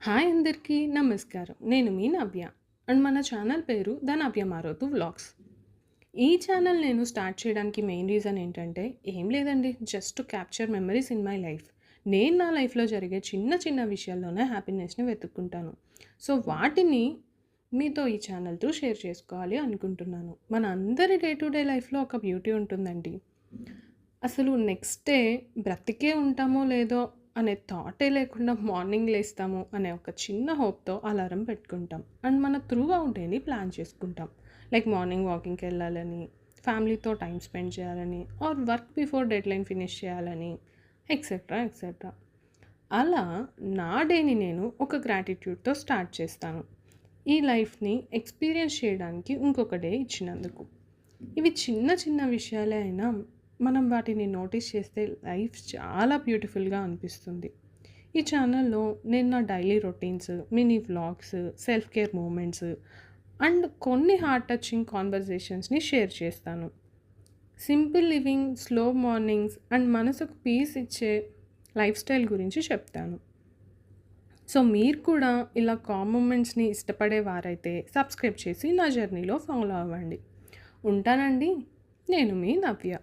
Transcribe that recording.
Hi అందరికీ నమస్కారం. నేను మీ నవ్య. అండ్ మన ఛానల్ పేరు ద నవ్య మారోతు వ్లాగ్స్. ఈ ఛానల్ నేను స్టార్ట్ చేయడానికి మెయిన్ రీజన్ ఏంటంటే ఏం లేదండి. Just to capture memories in my life. నేను నా లైఫ్‌లో జరిగే చిన్న చిన్న విషయాల్లోనే హ్యాపీనెస్‌ని వెతుక్కుంటాను. సో వాటిని మీతో ఈ ఛానల్ త్రూ షేర్ చేసుకోవాలి అనుకుంటున్నాను. మన అందరి డే టు డే లైఫ్‌లో ఒక బ్యూటీ ఉంటుందండి. అసలు నెక్స్ట్ డే బ్రతికే ఉంటామో లేదో అనే థాటే లేకుండా మార్నింగ్ లేస్తాము అనే ఒక చిన్న హోప్‌తో అలారం పెట్టుకుంటాం. అండ్ మన త్రూ అవుట్ డేని ప్లాన్ చేసుకుంటాం. లైక్ మార్నింగ్ వాకింగ్‌కి వెళ్ళాలని, ఫ్యామిలీతో టైమ్ స్పెండ్ చేయాలని, or work before deadline finish చేయాలని ఎక్సెట్రా, ఎక్సెట్రా. అలా నా డేని నేను ఒక గ్రాటిట్యూడ్‌తో స్టార్ట్ చేస్తాను. ఈ లైఫ్‌ని ఎక్స్‌పీరియన్స్ చేయడానికి ఇంకొక డే ఇచ్చినందుకు. ఇవి చిన్న చిన్న విషయాలే అయినా మనం వాటిని నోటీస్ చేస్తే లైఫ్ చాలా బ్యూటిఫుల్గా అనిపిస్తుంది. ఈ ఛానల్లో నేను నా daily routines, mini vlogs, self care moments and కొన్ని హార్ట్ టచింగ్ కాన్వర్జేషన్స్ని షేర్ చేస్తాను. Simple living, slow mornings and మనసుకు పీస్ ఇచ్చే లైఫ్ స్టైల్ గురించి చెప్తాను. సో మీరు కూడా ఇలా కామ్ మూమెంట్స్ని ఇష్టపడేవారైతే సబ్స్క్రైబ్ చేసి నా జర్నీలో ఫాలో అవ్వండి. ఉంటానండి. నేను మీ నవ్య.